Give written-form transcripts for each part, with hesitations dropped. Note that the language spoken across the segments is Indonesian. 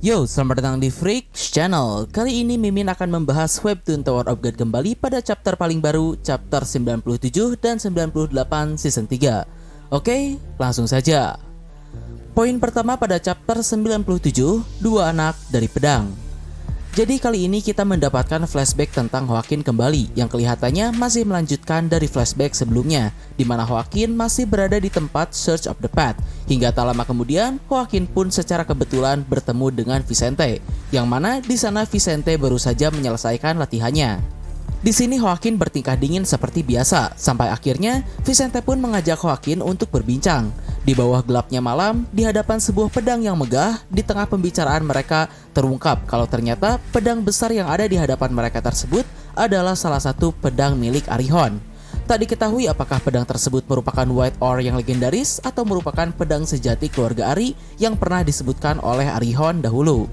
Yo, selamat datang di Freaks Channel. Kali ini Mimin akan membahas Webtoon Tower of God kembali pada chapter paling baru, chapter 97 dan 98 season 3. Oke, langsung saja. Poin pertama pada chapter 97, dua anak dari pedang. Jadi kali ini kita mendapatkan flashback tentang Hwakin kembali yang kelihatannya masih melanjutkan dari flashback sebelumnya, di mana Hwakin masih berada di tempat Search of the Path. Hingga tak lama kemudian, Hwakin pun secara kebetulan bertemu dengan Vicente, yang mana di sana Vicente baru saja menyelesaikan latihannya. Di sini Hwakin bertingkah dingin seperti biasa, sampai akhirnya Vicente pun mengajak Hwakin untuk berbincang. Di bawah gelapnya malam, di hadapan sebuah pedang yang megah, di tengah pembicaraan mereka terungkap kalau ternyata pedang besar yang ada di hadapan mereka tersebut adalah salah satu pedang milik Arihon. Tak diketahui apakah pedang tersebut merupakan White Ore yang legendaris atau merupakan pedang sejati keluarga Ari yang pernah disebutkan oleh Arihon dahulu.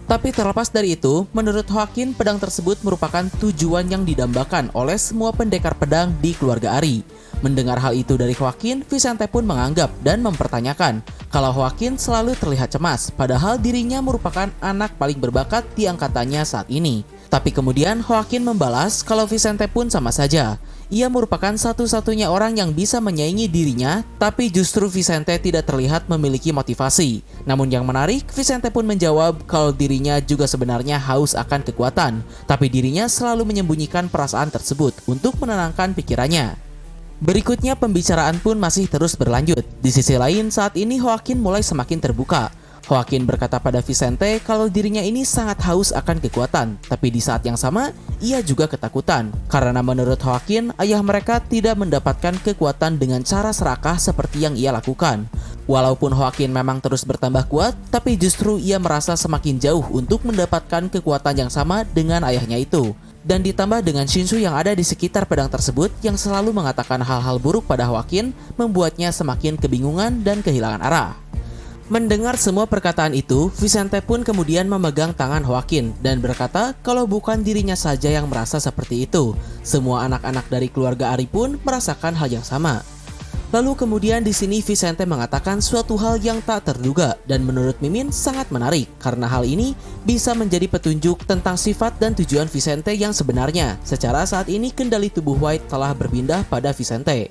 Tapi terlepas dari itu, menurut Hwakin pedang tersebut merupakan tujuan yang didambakan oleh semua pendekar pedang di keluarga Ari. Mendengar hal itu dari Hwakin, Vicente pun menganggap dan mempertanyakan kalau Hwakin selalu terlihat cemas, padahal dirinya merupakan anak paling berbakat di angkatannya saat ini. Tapi kemudian Hwakin membalas kalau Vicente pun sama saja. Ia merupakan satu-satunya orang yang bisa menyaingi dirinya, tapi justru Vicente tidak terlihat memiliki motivasi. Namun yang menarik, Vicente pun menjawab kalau dirinya juga sebenarnya haus akan kekuatan, tapi dirinya selalu menyembunyikan perasaan tersebut untuk menenangkan pikirannya. Berikutnya pembicaraan pun masih terus berlanjut. Di sisi lain, saat ini Hwakin mulai semakin terbuka. Hwakin berkata pada Vicente kalau dirinya ini sangat haus akan kekuatan, tapi di saat yang sama, ia juga ketakutan. Karena menurut Hwakin, ayah mereka tidak mendapatkan kekuatan dengan cara serakah seperti yang ia lakukan. Walaupun Hwakin memang terus bertambah kuat, tapi justru ia merasa semakin jauh untuk mendapatkan kekuatan yang sama dengan ayahnya itu. Dan ditambah dengan Shinsu yang ada di sekitar pedang tersebut yang selalu mengatakan hal-hal buruk pada Hwakin, membuatnya semakin kebingungan dan kehilangan arah. Mendengar semua perkataan itu, Vicente pun kemudian memegang tangan Hwakin dan berkata kalau bukan dirinya saja yang merasa seperti itu. Semua anak-anak dari keluarga Ari pun merasakan hal yang sama. Lalu kemudian di sini Vicente mengatakan suatu hal yang tak terduga dan menurut Mimin sangat menarik karena hal ini bisa menjadi petunjuk tentang sifat dan tujuan Vicente yang sebenarnya. Secara saat ini kendali tubuh White telah berpindah pada Vicente.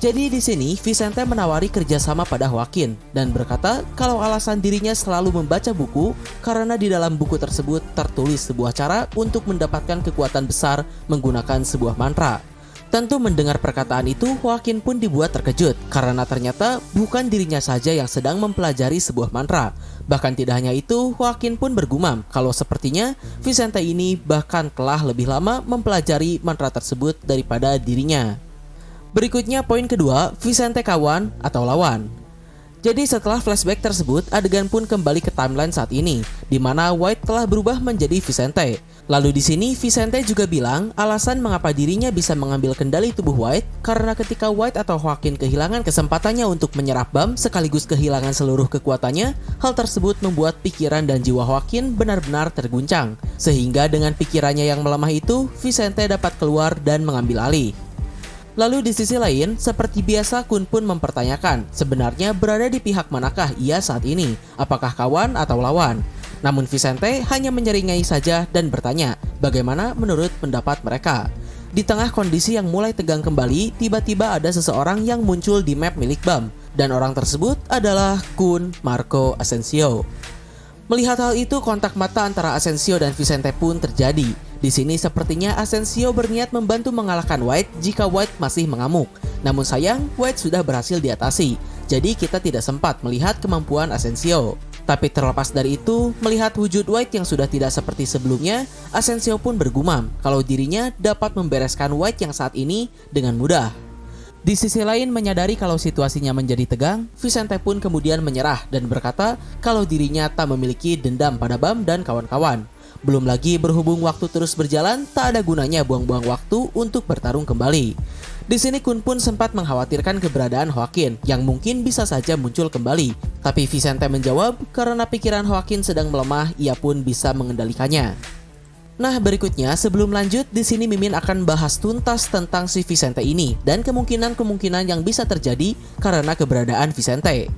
Jadi di sini Vicente menawari kerjasama pada Hwakin dan berkata kalau alasan dirinya selalu membaca buku karena di dalam buku tersebut tertulis sebuah cara untuk mendapatkan kekuatan besar menggunakan sebuah mantra. Tentu mendengar perkataan itu, Hwakin pun dibuat terkejut karena ternyata bukan dirinya saja yang sedang mempelajari sebuah mantra. Bahkan tidak hanya itu, Hwakin pun bergumam kalau sepertinya Vicente ini bahkan telah lebih lama mempelajari mantra tersebut daripada dirinya. Berikutnya poin kedua, Vicente kawan atau lawan. Jadi setelah flashback tersebut, adegan pun kembali ke timeline saat ini, di mana White telah berubah menjadi Vicente. Lalu di sini Vicente juga bilang alasan mengapa dirinya bisa mengambil kendali tubuh White karena ketika White atau Hwakin kehilangan kesempatannya untuk menyerap Bam sekaligus kehilangan seluruh kekuatannya, hal tersebut membuat pikiran dan jiwa Hwakin benar-benar terguncang. Sehingga dengan pikirannya yang melemah itu, Vicente dapat keluar dan mengambil alih. Lalu di sisi lain, seperti biasa Kun pun mempertanyakan sebenarnya berada di pihak manakah ia saat ini, apakah kawan atau lawan. Namun Vicente hanya menyeringai saja dan bertanya bagaimana menurut pendapat mereka. Di tengah kondisi yang mulai tegang kembali, tiba-tiba ada seseorang yang muncul di map milik Bam, dan orang tersebut adalah Kun Marco Asensio. Melihat hal itu, kontak mata antara Asensio dan Vicente pun terjadi. Di sini sepertinya Asensio berniat membantu mengalahkan White jika White masih mengamuk. Namun sayang, White sudah berhasil diatasi. Jadi kita tidak sempat melihat kemampuan Asensio. Tapi terlepas dari itu, melihat wujud White yang sudah tidak seperti sebelumnya, Asensio pun bergumam kalau dirinya dapat membereskan White yang saat ini dengan mudah. Di sisi lain menyadari kalau situasinya menjadi tegang, Vicente pun kemudian menyerah dan berkata kalau dirinya tak memiliki dendam pada Bam dan kawan-kawan. Belum lagi berhubung waktu terus berjalan, tak ada gunanya buang-buang waktu untuk bertarung kembali. Di sini Kun pun sempat mengkhawatirkan keberadaan Hwakin yang mungkin bisa saja muncul kembali. Tapi Vicente menjawab karena pikiran Hwakin sedang melemah, ia pun bisa mengendalikannya. Nah berikutnya sebelum lanjut, di sini Mimin akan bahas tuntas tentang si Vicente ini dan kemungkinan-kemungkinan yang bisa terjadi karena keberadaan Vicente.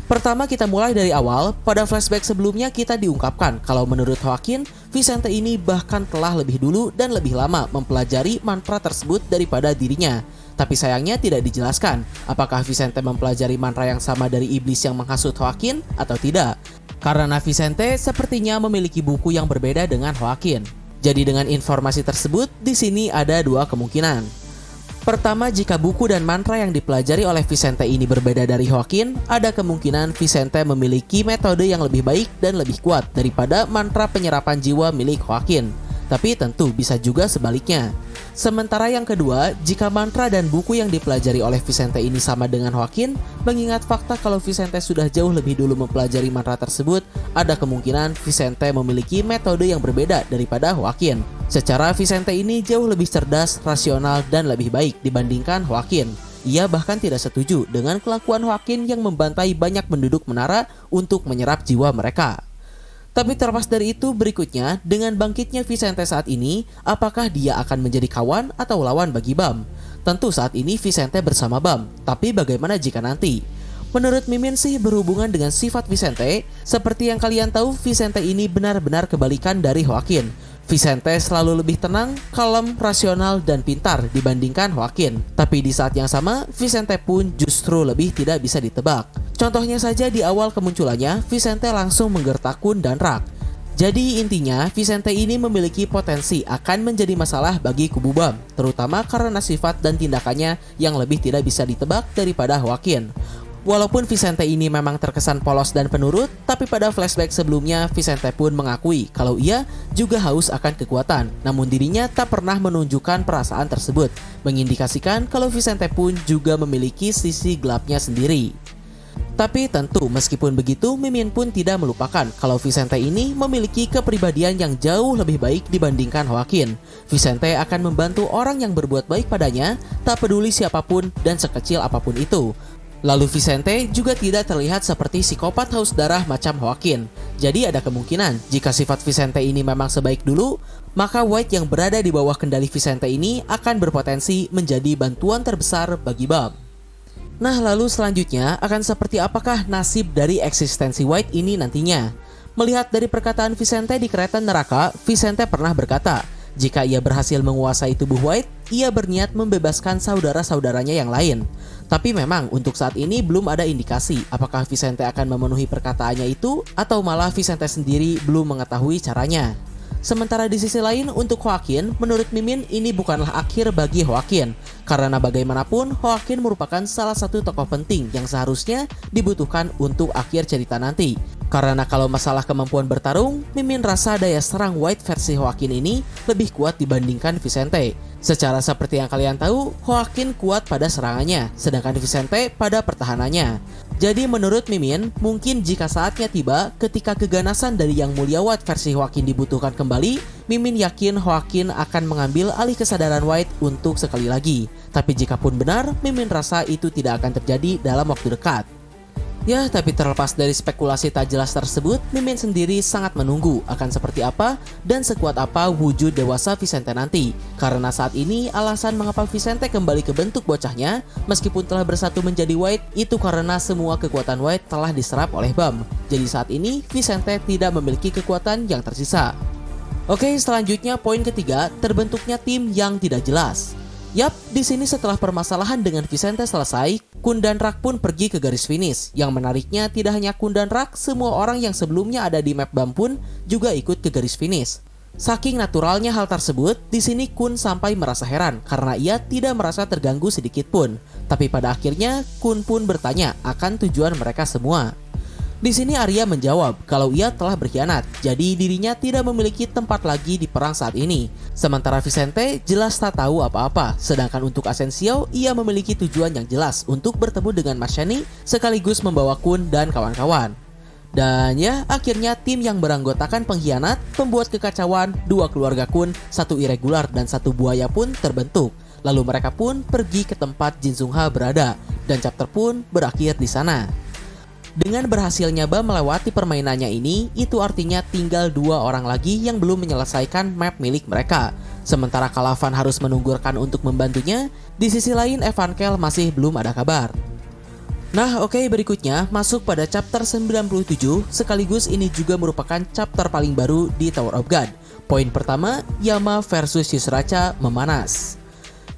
Pertama kita mulai dari awal, pada flashback sebelumnya kita diungkapkan kalau menurut Joaquin, Vicente ini bahkan telah lebih dulu dan lebih lama mempelajari mantra tersebut daripada dirinya. Tapi sayangnya tidak dijelaskan apakah Vicente mempelajari mantra yang sama dari iblis yang menghasut Joaquin atau tidak. Karena Vicente sepertinya memiliki buku yang berbeda dengan Joaquin. Jadi dengan informasi tersebut, di sini ada dua kemungkinan. Pertama, jika buku dan mantra yang dipelajari oleh Vicente ini berbeda dari Joaquin, ada kemungkinan Vicente memiliki metode yang lebih baik dan lebih kuat daripada mantra penyerapan jiwa milik Joaquin. Tapi tentu bisa juga sebaliknya. Sementara yang kedua, jika mantra dan buku yang dipelajari oleh Vicente ini sama dengan Joaquin, mengingat fakta kalau Vicente sudah jauh lebih dulu mempelajari mantra tersebut, ada kemungkinan Vicente memiliki metode yang berbeda daripada Joaquin. Secara Vicente ini jauh lebih cerdas, rasional, dan lebih baik dibandingkan Joaquin. Ia bahkan tidak setuju dengan kelakuan Joaquin yang membantai banyak penduduk menara untuk menyerap jiwa mereka. Tapi terlepas dari itu, berikutnya, dengan bangkitnya Vicente saat ini, apakah dia akan menjadi kawan atau lawan bagi Bam? Tentu saat ini Vicente bersama Bam, tapi bagaimana jika nanti? Menurut Mimin sih berhubungan dengan sifat Vicente, seperti yang kalian tahu Vicente ini benar-benar kebalikan dari Joaquin. Vicente selalu lebih tenang, kalem, rasional, dan pintar dibandingkan Joaquin. Tapi di saat yang sama, Vicente pun justru lebih tidak bisa ditebak. Contohnya saja di awal kemunculannya, Vicente langsung menggertak Kun dan Rak. Jadi intinya, Vicente ini memiliki potensi akan menjadi masalah bagi kubu Bam, terutama karena sifat dan tindakannya yang lebih tidak bisa ditebak daripada Joaquin. Walaupun Vicente ini memang terkesan polos dan penurut, tapi pada flashback sebelumnya Vicente pun mengakui kalau ia juga haus akan kekuatan, namun dirinya tak pernah menunjukkan perasaan tersebut, mengindikasikan kalau Vicente pun juga memiliki sisi gelapnya sendiri. Tapi tentu meskipun begitu, Mimin pun tidak melupakan kalau Vicente ini memiliki kepribadian yang jauh lebih baik dibandingkan Joaquin. Vicente akan membantu orang yang berbuat baik padanya, tak peduli siapapun dan sekecil apapun itu. Lalu Vicente juga tidak terlihat seperti psikopat haus darah macam Joaquin. Jadi ada kemungkinan jika sifat Vicente ini memang sebaik dulu, maka White yang berada di bawah kendali Vicente ini akan berpotensi menjadi bantuan terbesar bagi Bam. Nah lalu selanjutnya akan seperti apakah nasib dari eksistensi White ini nantinya? Melihat dari perkataan Vicente di kereta neraka, Vicente pernah berkata, jika ia berhasil menguasai tubuh White, ia berniat membebaskan saudara-saudaranya yang lain. Tapi memang untuk saat ini belum ada indikasi apakah Vicente akan memenuhi perkataannya itu atau malah Vicente sendiri belum mengetahui caranya. Sementara di sisi lain untuk Joaquin, menurut Mimin ini bukanlah akhir bagi Joaquin. Karena bagaimanapun Joaquin merupakan salah satu tokoh penting yang seharusnya dibutuhkan untuk akhir cerita nanti. Karena kalau masalah kemampuan bertarung, Mimin rasa daya serang White versi Joaquin ini lebih kuat dibandingkan Vicente. Secara seperti yang kalian tahu, Joaquin kuat pada serangannya, sedangkan Vicente pada pertahanannya. Jadi menurut Mimin, mungkin jika saatnya tiba ketika keganasan dari Yang Mulia White versi Joaquin dibutuhkan kembali, Mimin yakin Joaquin akan mengambil alih kesadaran White untuk sekali lagi. Tapi jikapun benar, Mimin rasa itu tidak akan terjadi dalam waktu dekat. Ya, tapi terlepas dari spekulasi tak jelas tersebut, Mimin sendiri sangat menunggu akan seperti apa dan sekuat apa wujud dewasa Vicente nanti. Karena saat ini alasan mengapa Vicente kembali ke bentuk bocahnya meskipun telah bersatu menjadi White itu karena semua kekuatan White telah diserap oleh Bam. Jadi saat ini Vicente tidak memiliki kekuatan yang tersisa. Oke, selanjutnya poin ketiga, terbentuknya tim yang tidak jelas. Yap, di sini setelah permasalahan dengan Vicente selesai, Kun dan Rak pun pergi ke garis finish. Yang menariknya tidak hanya Kun dan Rak, semua orang yang sebelumnya ada di map Bam pun juga ikut ke garis finish. Saking naturalnya hal tersebut, di sini Kun sampai merasa heran karena ia tidak merasa terganggu sedikit pun. Tapi pada akhirnya Kun pun bertanya akan tujuan mereka semua. Di sini Arya menjawab kalau ia telah berkhianat, jadi dirinya tidak memiliki tempat lagi di perang saat ini. Sementara Vicente jelas tak tahu apa-apa, sedangkan untuk Asensio ia memiliki tujuan yang jelas untuk bertemu dengan Marshani sekaligus membawa Kun dan kawan-kawan. Dan ya, akhirnya tim yang beranggotakan pengkhianat, pembuat kekacauan, dua keluarga Kun, satu irregular dan satu buaya pun terbentuk. Lalu mereka pun pergi ke tempat Jin Sung-ha berada, dan chapter pun berakhir di sana. Dengan berhasilnya Bam melewati permainannya ini, itu artinya tinggal dua orang lagi yang belum menyelesaikan map milik mereka. Sementara Kalavan harus menunggurkan untuk membantunya, di sisi lain Evankel masih belum ada kabar. Nah oke, berikutnya masuk pada chapter 97, sekaligus ini juga merupakan chapter paling baru di Tower of God. Poin pertama, Yama versus Yusracha memanas.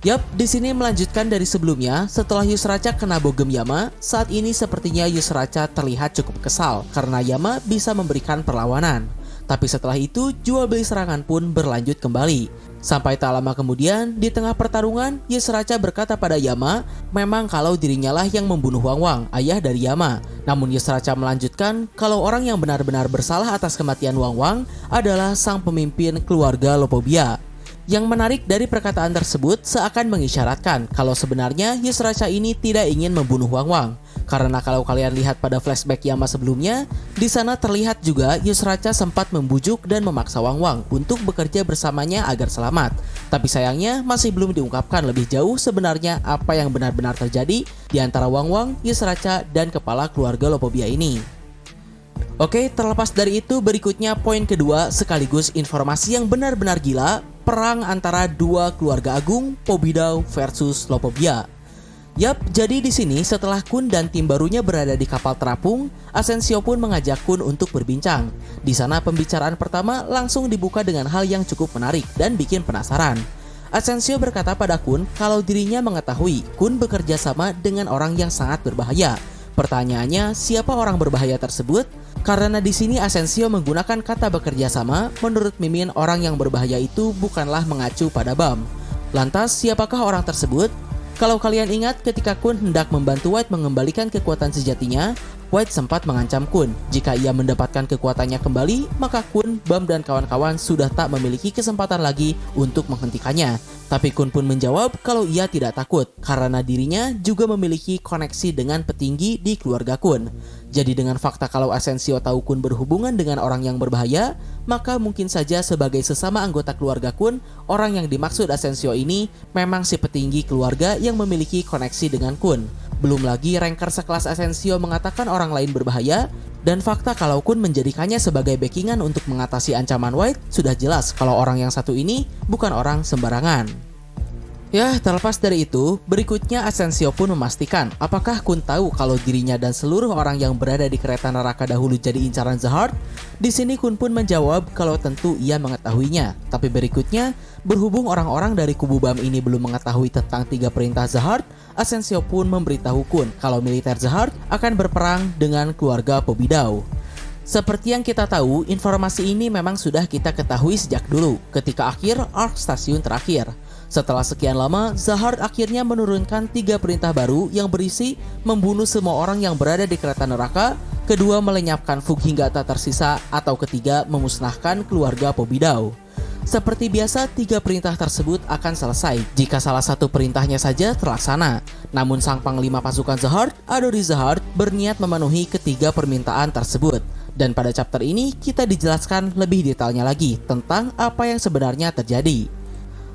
Yap, di sini melanjutkan dari sebelumnya. Setelah Yusracha kena bogem Yama, saat ini sepertinya Yusracha terlihat cukup kesal karena Yama bisa memberikan perlawanan. Tapi setelah itu, jual beli serangan pun berlanjut kembali. Sampai tak lama kemudian, di tengah pertarungan, Yusracha berkata pada Yama, memang kalau dirinya lah yang membunuh Wang Wang, ayah dari Yama. Namun Yusracha melanjutkan kalau orang yang benar-benar bersalah atas kematian Wang Wang adalah sang pemimpin keluarga Lopobia. Yang menarik dari perkataan tersebut seakan mengisyaratkan kalau sebenarnya Yusracha ini tidak ingin membunuh Wang Wang. Karena kalau kalian lihat pada flashback Yama sebelumnya, di sana terlihat juga Yusracha sempat membujuk dan memaksa Wang Wang untuk bekerja bersamanya agar selamat. Tapi sayangnya masih belum diungkapkan lebih jauh sebenarnya apa yang benar-benar terjadi di antara Wang Wang, Yusracha, dan kepala keluarga Lopobia ini. Oke, terlepas dari itu, berikutnya poin kedua sekaligus informasi yang benar-benar gila, perang antara dua keluarga agung, Pobidao versus Lopobia. Yap, jadi di sini setelah Kun dan tim barunya berada di kapal terapung, Asensio pun mengajak Kun untuk berbincang. Di sana pembicaraan pertama langsung dibuka dengan hal yang cukup menarik dan bikin penasaran. Asensio berkata pada Kun kalau dirinya mengetahui Kun bekerja sama dengan orang yang sangat berbahaya. Pertanyaannya, siapa orang berbahaya tersebut? Karena di sini Asensio menggunakan kata bekerja sama, menurut Mimin orang yang berbahaya itu bukanlah mengacu pada Bam. Lantas, siapakah orang tersebut? Kalau kalian ingat ketika Kun hendak membantu White mengembalikan kekuatan sejatinya, White sempat mengancam Kun. Jika ia mendapatkan kekuatannya kembali, maka Kun, Bam, dan kawan-kawan sudah tak memiliki kesempatan lagi untuk menghentikannya. Tapi Kun pun menjawab kalau ia tidak takut, karena dirinya juga memiliki koneksi dengan petinggi di keluarga Kun. Jadi dengan fakta kalau Asensio tahu Kun berhubungan dengan orang yang berbahaya, maka mungkin saja sebagai sesama anggota keluarga Kun, orang yang dimaksud Asensio ini memang si petinggi keluarga yang memiliki koneksi dengan Kun. Belum lagi ranker sekelas Asensio mengatakan orang lain berbahaya, dan fakta kalau Kun menjadikannya sebagai backingan untuk mengatasi ancaman White, sudah jelas kalau orang yang satu ini bukan orang sembarangan. Ya, terlepas dari itu, berikutnya Asensio pun memastikan apakah Kun tahu kalau dirinya dan seluruh orang yang berada di kereta neraka dahulu jadi incaran The Heart. Di sini Kun pun menjawab kalau tentu ia mengetahuinya. Tapi berikutnya, berhubung orang-orang dari kubu Bam ini belum mengetahui tentang 3 perintah The Heart, Asensio pun memberitahu Kun kalau militer The Heart akan berperang dengan keluarga Pobidao. Seperti yang kita tahu, informasi ini memang sudah kita ketahui sejak dulu, ketika akhir arc stasiun terakhir. Setelah sekian lama, The Heart akhirnya menurunkan 3 perintah baru yang berisi membunuh semua orang yang berada di kereta neraka, kedua melenyapkan Fug hingga tak tersisa, atau ketiga memusnahkan keluarga Pobidao. Seperti biasa, 3 perintah tersebut akan selesai jika salah satu perintahnya saja terlaksana. Namun sang panglima pasukan The Heart, Adori The Heart, berniat memenuhi ketiga permintaan tersebut. Dan pada chapter ini kita dijelaskan lebih detailnya lagi tentang apa yang sebenarnya terjadi.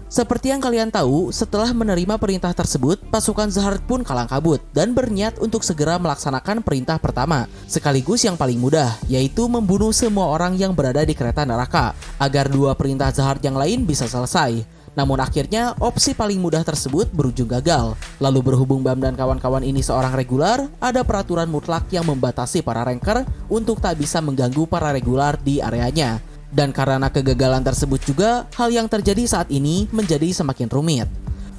Seperti yang kalian tahu, setelah menerima perintah tersebut, pasukan The Heart pun kalang kabut dan berniat untuk segera melaksanakan perintah pertama, sekaligus yang paling mudah, yaitu membunuh semua orang yang berada di kereta neraka, agar 2 perintah The Heart yang lain bisa selesai. Namun akhirnya, opsi paling mudah tersebut berujung gagal. Lalu berhubung Bam dan kawan-kawan ini seorang regular, ada peraturan mutlak yang membatasi para ranker untuk tak bisa mengganggu para regular di areanya. Dan karena kegagalan tersebut juga, hal yang terjadi saat ini menjadi semakin rumit.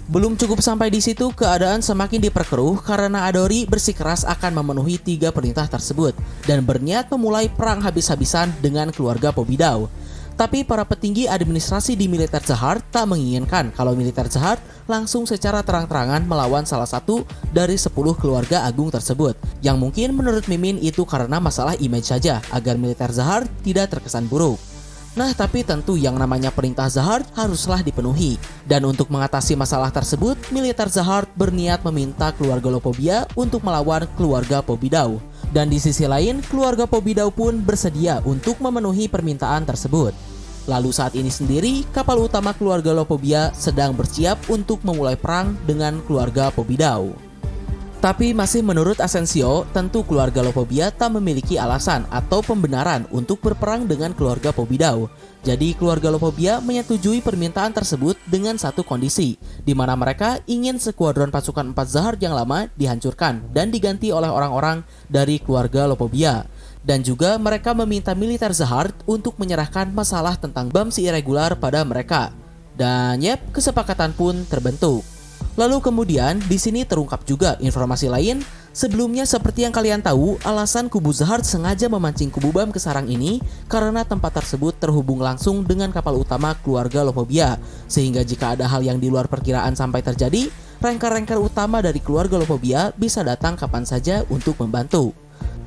Belum cukup sampai di situ, keadaan semakin diperkeruh karena Adori bersikeras akan memenuhi 3 perintah tersebut dan berniat memulai perang habis-habisan dengan keluarga Pobidao. Tapi para petinggi administrasi di militer The Heart tak menginginkan kalau militer The Heart langsung secara terang-terangan melawan salah satu dari 10 keluarga agung tersebut, yang mungkin menurut Mimin itu karena masalah image saja agar militer The Heart tidak terkesan buruk. Nah, tapi tentu yang namanya perintah The Heart haruslah dipenuhi. Dan untuk mengatasi masalah tersebut, militer The Heart berniat meminta keluarga Lopobia untuk melawan keluarga Pobidao. Dan di sisi lain, keluarga Pobidao pun bersedia untuk memenuhi permintaan tersebut. Lalu saat ini sendiri, kapal utama keluarga Lopobia sedang bersiap untuk memulai perang dengan keluarga Pobidao. Tapi masih menurut Asensio, tentu keluarga Lopobia tak memiliki alasan atau pembenaran untuk berperang dengan keluarga Pobidau. Jadi keluarga Lopobia menyetujui permintaan tersebut dengan satu kondisi, di mana mereka ingin skuadron pasukan 4 Zahard yang lama dihancurkan dan diganti oleh orang-orang dari keluarga Lopobia. Dan juga mereka meminta militer Zahard untuk menyerahkan masalah tentang BAMC irregular pada mereka. Dan kesepakatan pun terbentuk. Lalu kemudian di sini terungkap juga informasi lain. Sebelumnya seperti yang kalian tahu, alasan kubu Zahard sengaja memancing kubu BAM ke sarang ini karena tempat tersebut terhubung langsung dengan kapal utama keluarga Lopobia. Sehingga jika ada hal yang di luar perkiraan sampai terjadi, rengker-rengker utama dari keluarga Lopobia bisa datang kapan saja untuk membantu.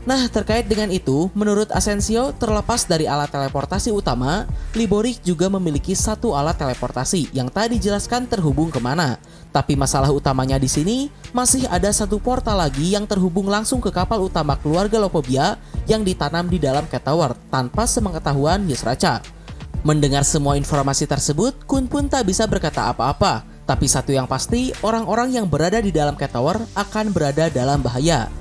Nah, terkait dengan itu, menurut Asensio, terlepas dari alat teleportasi utama, Liborik juga memiliki satu alat teleportasi yang tadi dijelaskan terhubung kemana. Tapi masalah utamanya di sini, masih ada satu portal lagi yang terhubung langsung ke kapal utama keluarga Lopobia yang ditanam di dalam Cat Tower tanpa sepengetahuan Ysraca. Mendengar semua informasi tersebut, Kun pun tak bisa berkata apa-apa. Tapi satu yang pasti, orang-orang yang berada di dalam Cat Tower akan berada dalam bahaya.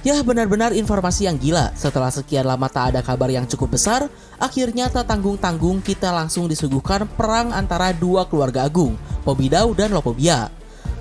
Ya, benar-benar informasi yang gila. Setelah sekian lama tak ada kabar yang cukup besar, akhirnya tak tanggung-tanggung kita langsung disuguhkan perang antara dua keluarga agung, Pobidau dan Lopobia.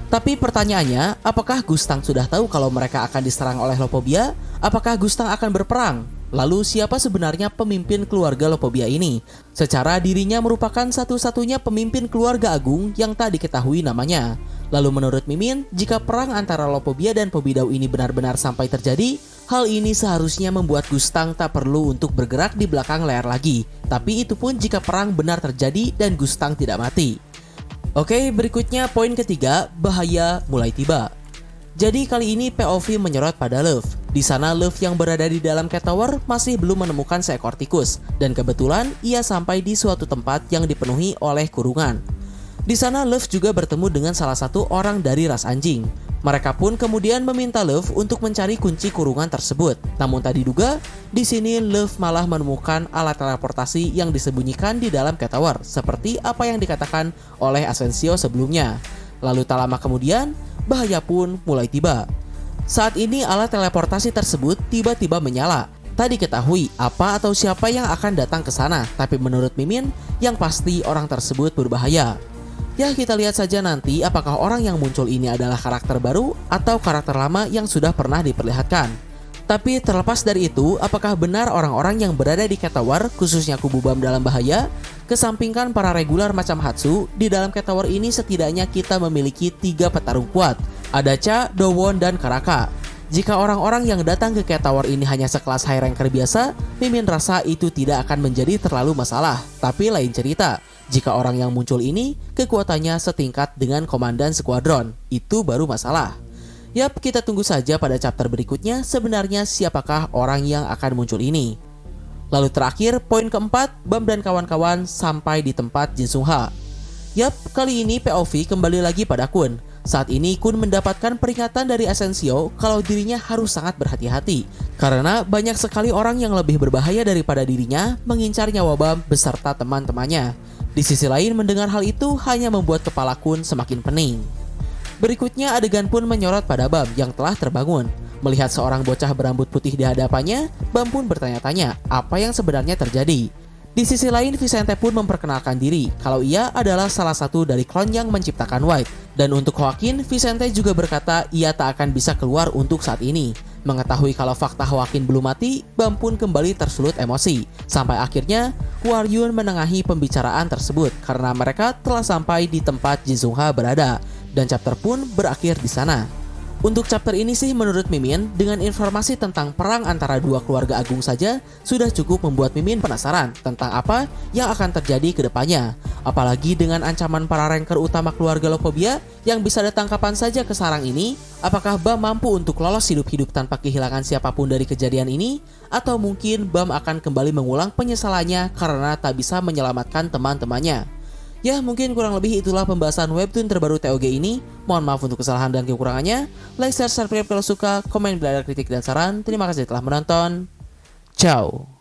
Tapi pertanyaannya, apakah Gustang sudah tahu kalau mereka akan diserang oleh Lopobia? Apakah Gustang akan berperang? Lalu siapa sebenarnya pemimpin keluarga Lopobia ini? Secara dirinya merupakan satu-satunya pemimpin keluarga agung yang tak diketahui namanya. Lalu menurut Mimin, jika perang antara Lopobia dan Pobidau ini benar-benar sampai terjadi, hal ini seharusnya membuat Gustang tak perlu untuk bergerak di belakang layar lagi. Tapi itu pun jika perang benar terjadi dan Gustang tidak mati. Oke, berikutnya poin ketiga, bahaya mulai tiba. Jadi kali ini POV menyorot pada Luffy. Di sana Luffy yang berada di dalam Cat Tower masih belum menemukan seekor tikus. Dan kebetulan ia sampai di suatu tempat yang dipenuhi oleh kurungan. Di sana Luffy juga bertemu dengan salah satu orang dari ras anjing. Mereka pun kemudian meminta Luffy untuk mencari kunci kurungan tersebut. Namun tak diduga, di sini Luffy malah menemukan alat teleportasi yang disembunyikan di dalam Cat Tower, seperti apa yang dikatakan oleh Asensio sebelumnya. Lalu tak lama kemudian, bahaya pun mulai tiba. Saat ini alat teleportasi tersebut tiba-tiba menyala. Tak diketahui apa atau siapa yang akan datang ke sana, tapi menurut Mimin, yang pasti orang tersebut berbahaya. Ya, kita lihat saja nanti apakah orang yang muncul ini adalah karakter baru atau karakter lama yang sudah pernah diperlihatkan. Tapi terlepas dari itu, apakah benar orang-orang yang berada di Cat Tower, khususnya kubu BAM dalam bahaya? Kesampingkan para regular macam Hatsu, di dalam Cat Tower ini setidaknya kita memiliki 3 petarung kuat. Ada Cha, Dowon, dan Karaka. Jika orang-orang yang datang ke Cat Tower ini hanya sekelas high ranker biasa, Mimin rasa itu tidak akan menjadi terlalu masalah. Tapi lain cerita, jika orang yang muncul ini kekuatannya setingkat dengan komandan skuadron, itu baru masalah. Yap, kita tunggu saja pada chapter berikutnya sebenarnya siapakah orang yang akan muncul ini. Lalu terakhir, poin keempat, Bam dan kawan-kawan sampai di tempat Jin Sung Ha. Yap, kali ini POV kembali lagi pada Kun. Saat ini Kun mendapatkan peringatan dari Asensio kalau dirinya harus sangat berhati-hati karena banyak sekali orang yang lebih berbahaya daripada dirinya mengincar nyawa Bam beserta teman-temannya. Di sisi lain, mendengar hal itu hanya membuat kepala Kun semakin pening. Berikutnya adegan pun menyorot pada Bam yang telah terbangun. Melihat seorang bocah berambut putih di hadapannya, Bam pun bertanya-tanya apa yang sebenarnya terjadi. Di sisi lain, Vicente pun memperkenalkan diri kalau ia adalah salah satu dari klon yang menciptakan White. Dan untuk Joaquin, Vicente juga berkata ia tak akan bisa keluar untuk saat ini. Mengetahui kalau fakta Joaquin belum mati, Bam pun kembali tersulut emosi. Sampai akhirnya, Huaryun menengahi pembicaraan tersebut karena mereka telah sampai di tempat Jin Sung Ha berada. Dan chapter pun berakhir di sana. Untuk chapter ini sih menurut Mimin, dengan informasi tentang perang antara dua keluarga agung saja sudah cukup membuat Mimin penasaran tentang apa yang akan terjadi ke depannya. Apalagi dengan ancaman para ranker utama keluarga Lopobia yang bisa datang kapan saja ke sarang ini, apakah Bam mampu untuk lolos hidup-hidup tanpa kehilangan siapapun dari kejadian ini? Atau mungkin Bam akan kembali mengulang penyesalannya karena tak bisa menyelamatkan teman-temannya? Ya, mungkin kurang lebih itulah pembahasan webtoon terbaru TOG ini. Mohon maaf untuk kesalahan dan kekurangannya. Like, share, subscribe kalau suka, komen bila ada kritik dan saran. Terima kasih telah menonton. Ciao.